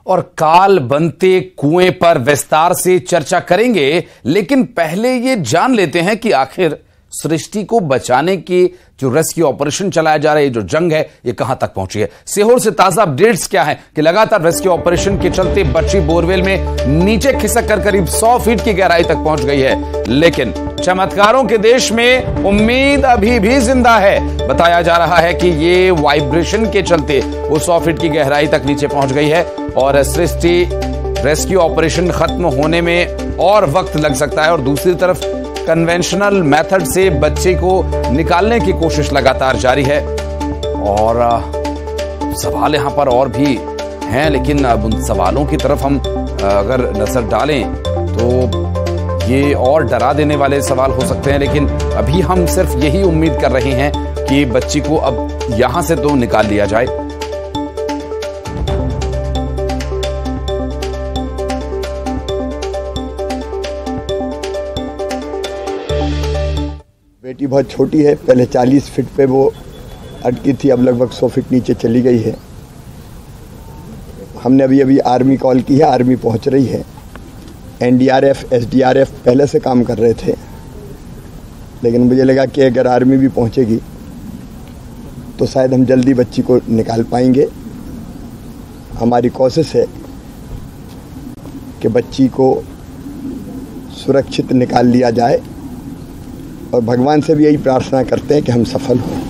और काल बनते कुएं पर विस्तार से चर्चा करेंगे, लेकिन पहले ये जान लेते हैं कि आखिर सृष्टि को बचाने की जो रेस्क्यू ऑपरेशन चलाया जा रहा है, जो जंग है, ये कहां तक पहुंची है। सीहोर से ताजा अपडेट्स क्या है कि लगातार रेस्क्यू ऑपरेशन के चलते बच्ची बोरवेल में नीचे खिसक कर करीब 100 फीट की गहराई तक पहुंच गई है, लेकिन चमत्कारों के देश में उम्मीद अभी भी जिंदा है। बताया जा रहा है कि ये वाइब्रेशन के चलते वो 100 फीट की गहराई तक नीचे पहुंच गई है और सृष्टि रेस्क्यू ऑपरेशन खत्म होने में और वक्त लग सकता है। और दूसरी तरफ कन्वेंशनल मेथड से बच्चे को निकालने की कोशिश लगातार जारी है और सवाल यहां पर और भी हैं, लेकिन अब उन सवालों की तरफ हम अगर नजर डालें तो ये और डरा देने वाले सवाल हो सकते हैं, लेकिन अभी हम सिर्फ यही उम्मीद कर रहे हैं कि बच्ची को अब यहां से तो निकाल लिया जाए। बेटी बहुत छोटी है, पहले 40 फीट पे वो अटकी थी, अब लगभग 100 फीट नीचे चली गई है। हमने अभी आर्मी कॉल की है, आर्मी पहुंच रही है। एनडीआरएफ, एसडीआरएफ पहले से काम कर रहे थे, लेकिन मुझे लगा कि अगर आर्मी भी पहुंचेगी तो शायद हम जल्दी बच्ची को निकाल पाएंगे। हमारी कोशिश है कि बच्ची को सुरक्षित निकाल लिया जाए और भगवान से भी यही प्रार्थना करते हैं कि हम सफल हों।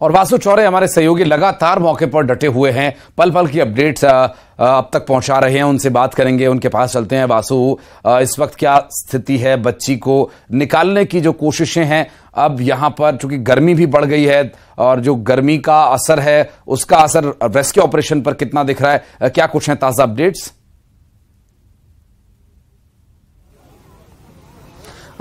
और वासु चौरे हमारे सहयोगी लगातार मौके पर डटे हुए हैं, पल पल की अपडेट्स अब तक पहुंचा रहे हैं। उनसे बात करेंगे, उनके पास चलते हैं। वासु, इस वक्त क्या स्थिति है? बच्ची को निकालने की जो कोशिशें हैं, अब यहां पर चूंकि गर्मी भी बढ़ गई है और जो गर्मी का असर है उसका असर रेस्क्यू ऑपरेशन पर कितना दिख रहा है, क्या कुछ है ताजा अपडेट्स?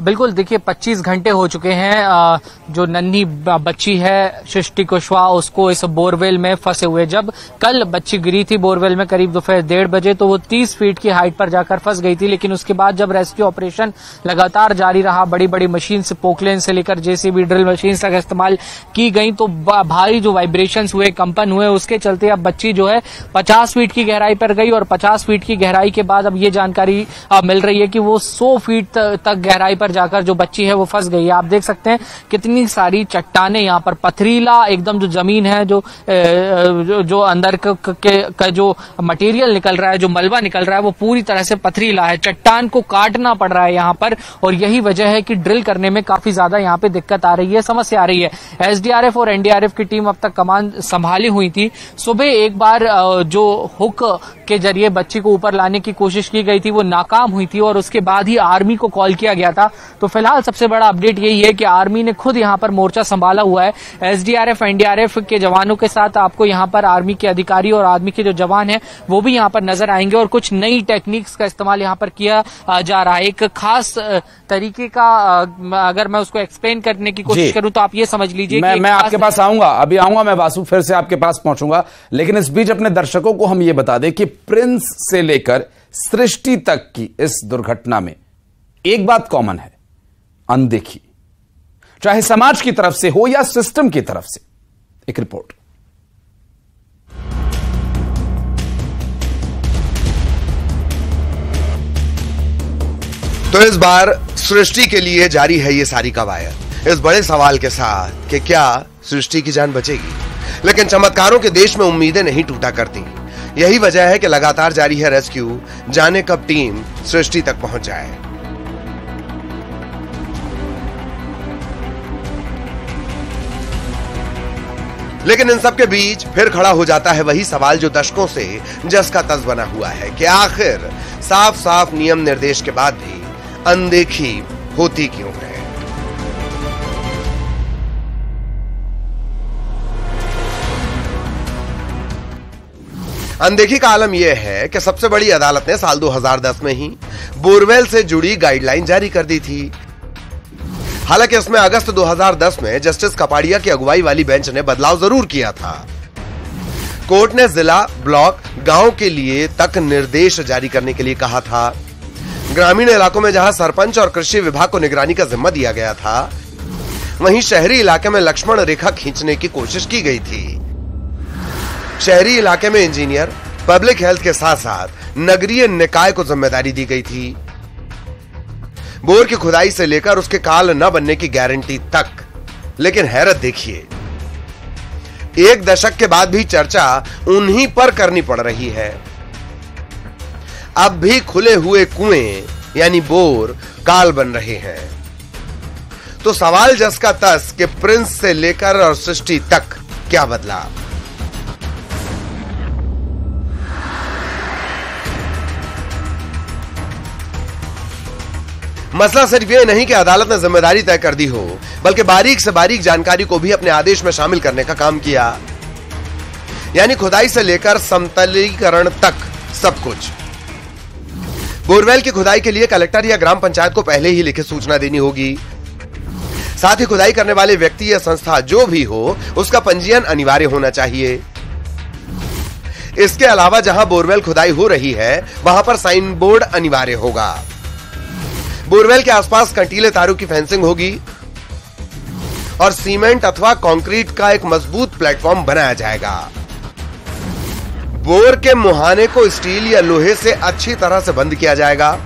बिल्कुल, देखिए 25 घंटे हो चुके हैं जो नन्ही बच्ची है सृष्टि कुशवाहा, उसको इस बोरवेल में फंसे हुए। जब कल बच्ची गिरी थी बोरवेल में करीब दोपहर 1:30 बजे, तो वो 30 फीट की हाइट पर जाकर फंस गई थी। लेकिन उसके बाद जब रेस्क्यू ऑपरेशन लगातार जारी रहा, बड़ी बड़ी मशीन से, पोकलेन से लेकर जेसीबी, ड्रिल मशीन तक इस्तेमाल की गई, तो भारी जो वाइब्रेशंस हुए, कंपन हुए, उसके चलते अब बच्ची जो है 50 फीट की गहराई पर गई। और 50 फीट की गहराई के बाद अब ये जानकारी मिल रही है कि वो 100 फीट तक गहराई पर जाकर जो बच्ची है वो फंस गई है। आप देख सकते हैं कितनी सारी चट्टानें यहाँ पर, पथरीला एकदम जो जमीन है, जो अंदर का जो मटेरियल निकल रहा है, जो मलबा निकल रहा है, वो पूरी तरह से पथरीला है। चट्टान को काटना पड़ रहा है यहाँ पर और यही वजह है कि ड्रिल करने में काफी ज्यादा यहाँ पे दिक्कत आ रही है, समस्या आ रही है। एसडीआरएफ और एनडीआरएफ की टीम अब तक कमान संभाली हुई थी। सुबह एक बार जो हुक के जरिए बच्ची को ऊपर लाने की कोशिश की गई थी वो नाकाम हुई थी और उसके बाद ही आर्मी को कॉल किया गया था। तो फिलहाल सबसे बड़ा अपडेट यही है कि आर्मी ने खुद यहां पर मोर्चा संभाला हुआ है। एसडीआरएफ, एनडीआरएफ के जवानों के साथ आपको यहां पर आर्मी के अधिकारी और आर्मी के जो जवान हैं वो भी यहां पर नजर आएंगे और कुछ नई टेक्निक्स का इस्तेमाल यहां पर किया जा रहा है। एक खास तरीके का अगर मैं उसको एक्सप्लेन करने की कोशिश करूं तो आप ये समझ लीजिए कि मैं आपके पास आऊंगा, अभी आऊंगा मैं वासु, फिर से आपके पास पहुंचूंगा, लेकिन इस बीच अपने दर्शकों को हम ये बता दें कि प्रिंस से लेकर सृष्टि तक की इस दुर्घटना में एक बात कॉमन है, अनदेखी, चाहे समाज की तरफ से हो या सिस्टम की तरफ से। एक रिपोर्ट। तो इस बार सृष्टि के लिए जारी है ये सारी कवायद, इस बड़े सवाल के साथ कि क्या सृष्टि की जान बचेगी। लेकिन चमत्कारों के देश में उम्मीदें नहीं टूटा करती। यही वजह है कि लगातार जारी है रेस्क्यू, जाने कब टीम सृष्टि तक पहुंच जाए। लेकिन इन सब के बीच फिर खड़ा हो जाता है वही सवाल जो दशकों से जस का तस बना हुआ है कि आखिर साफ साफ नियम निर्देश के बाद भी अनदेखी होती क्यों है। अनदेखी का आलम यह है कि सबसे बड़ी अदालत ने साल 2010 में ही बोरवेल से जुड़ी गाइडलाइन जारी कर दी थी। हालांकि इसमें अगस्त 2010 में जस्टिस कपाड़िया की अगुवाई वाली बेंच ने बदलाव जरूर किया था। कोर्ट ने जिला, ब्लॉक, गांव के लिए तक निर्देश जारी करने के लिए कहा था। ग्रामीण इलाकों में जहां सरपंच और कृषि विभाग को निगरानी का जिम्मा दिया गया था, वहीं शहरी इलाके में लक्ष्मण रेखा खींचने की कोशिश की गई थी। शहरी इलाके में इंजीनियर, पब्लिक हेल्थ के साथ साथ नगरीय निकाय को जिम्मेदारी दी गई थी। बोर की खुदाई से लेकर उसके काल न बनने की गारंटी तक। लेकिन हैरत देखिए, एक दशक के बाद भी चर्चा उन्हीं पर करनी पड़ रही है। अब भी खुले हुए कुएं यानी बोर काल बन रहे हैं। तो सवाल जस का तस कि प्रिंस से लेकर और सृष्टि तक क्या बदला। मसला सिर्फ यह नहीं कि अदालत ने जिम्मेदारी तय कर दी हो, बल्कि बारीक से बारीक जानकारी को भी अपने आदेश में शामिल करने का काम किया। यानी खुदाई से लेकर समतलीकरण तक सब कुछ। बोरवेल की खुदाई के लिए कलेक्टर या ग्राम पंचायत को पहले ही लिखित सूचना देनी होगी। साथ ही खुदाई करने वाले व्यक्ति या संस्था जो भी हो, उसका पंजीयन अनिवार्य होना चाहिए। इसके अलावा जहां बोरवेल खुदाई हो रही है, वहां पर साइन बोर्ड अनिवार्य होगा। बोरवेल के आसपास कंटीले तारों की फेंसिंग होगी और सीमेंट अथवा कंक्रीट का एक मजबूत प्लेटफॉर्म बनाया जाएगा। बोर के मुहाने को स्टील या लोहे से अच्छी तरह से बंद किया जाएगा।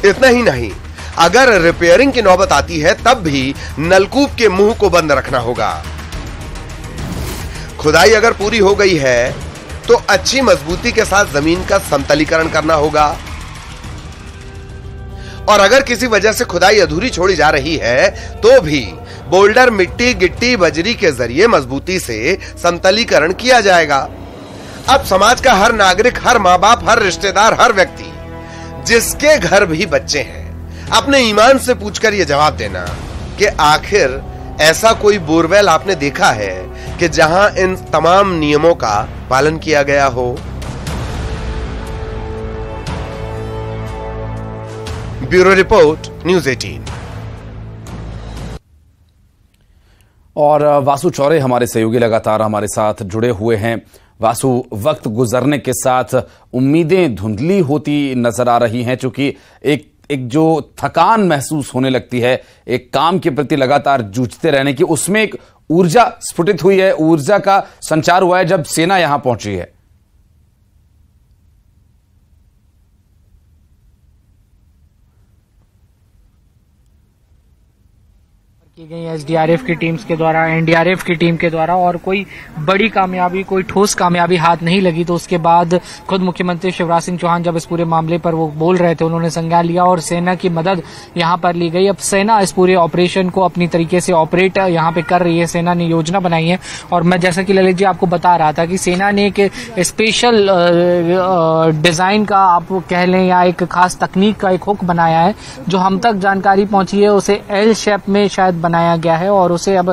इतना ही नहीं, अगर रिपेयरिंग की नौबत आती है तब भी नलकूप के मुंह को बंद रखना होगा। खुदाई अगर पूरी हो गई है तो अच्छी मजबूती के साथ जमीन का समतलीकरण करना होगा। और अगर किसी वजह से खुदाई अधूरी छोड़ी जा रही है तो भी बोल्डर, मिट्टी, गिट्टी, बजरी के जरिए मजबूती से समतलीकरण किया जाएगा। अब समाज का हर नागरिक, हर मां बाप, हर रिश्तेदार, हर व्यक्ति जिसके घर भी बच्चे हैं, अपने ईमान से पूछकर यह जवाब देना कि आखिर ऐसा कोई बोरवेल आपने देखा है कि जहां इन तमाम नियमों का पालन किया गया हो। Bureau report, news 18। और वासु चौरे हमारे सहयोगी लगातार हमारे साथ जुड़े हुए हैं। वासु, वक्त गुजरने के साथ उम्मीदें धुंधली होती नजर आ रही हैं, क्योंकि एक जो थकान महसूस होने लगती है एक काम के प्रति लगातार जूझते रहने की, उसमें एक ऊर्जा स्फुटित हुई है, ऊर्जा का संचार हुआ है जब सेना यहां पहुंची है। की गई एसडीआरएफ की टीम्स के द्वारा, एनडीआरएफ की टीम के द्वारा, और कोई बड़ी कामयाबी, कोई ठोस कामयाबी हाथ नहीं लगी। तो उसके बाद खुद मुख्यमंत्री शिवराज सिंह चौहान जब इस पूरे मामले पर वो बोल रहे थे, उन्होंने संज्ञान लिया और सेना की मदद यहां पर ली गई। अब सेना इस पूरे ऑपरेशन को अपनी तरीके से ऑपरेट यहां पे कर रही है। सेना ने योजना बनाई है और मैं जैसा कि ललित जी आपको बता रहा था कि सेना ने एक स्पेशल डिजाइन का, आप कह लें, या एक खास तकनीक का एक हुक बनाया है। जो हम तक जानकारी पहुंची है उसे एल शेप में शायद बनाया गया है और उसे अब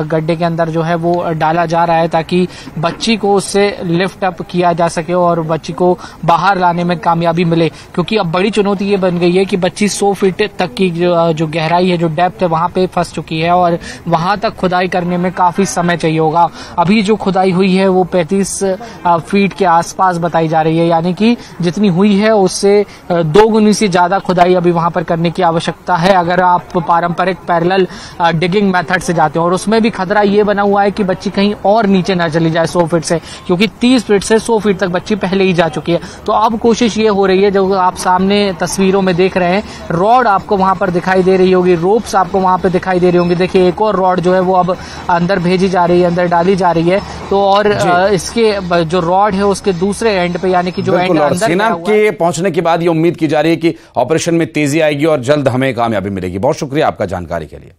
गड्ढे के अंदर जो है वो डाला जा रहा है ताकि बच्ची को उससे लिफ्ट अप किया जा सके और बच्ची को बाहर लाने में कामयाबी मिले। क्योंकि अब बड़ी चुनौती ये बन गई है कि बच्ची 100 फीट तक की जो गहराई है, जो डेप्थ है, वहां पे फंस चुकी है और वहां तक खुदाई करने में काफी समय चाहिए होगा। अभी जो खुदाई हुई है वो 35 फीट के आसपास बताई जा रही है, यानी कि जितनी हुई है उससे 2 गुनी से ज्यादा खुदाई अभी वहां पर करने की आवश्यकता है अगर आप पारंपरिक पैरेलल डिगिंग मेथड से जाते हैं। और उसमें भी खतरा ये बना हुआ है कि बच्ची कहीं और नीचे ना चली जाए 100 फीट से, क्योंकि 30 फीट से 100 फीट तक बच्ची पहले ही जा चुकी है। तो अब कोशिश ये हो रही है, जो आप सामने तस्वीरों में देख रहे हैं, रॉड आपको वहां पर दिखाई दे रही होगी, रोप्स आपको वहां पर दिखाई दे रही होंगी। देखिए एक और रॉड जो है वो अब अंदर भेजी जा रही है, अंदर डाली जा रही है। तो और इसके जो रॉड है उसके दूसरे एंड पे, यानी कि जो एंड अंदर सेना के पहुंचने के बाद ये उम्मीद की जा रही है कि ऑपरेशन में तेजी आएगी और जल्द हमें कामयाबी मिलेगी। बहुत शुक्रिया आपका जानकारी के लिए।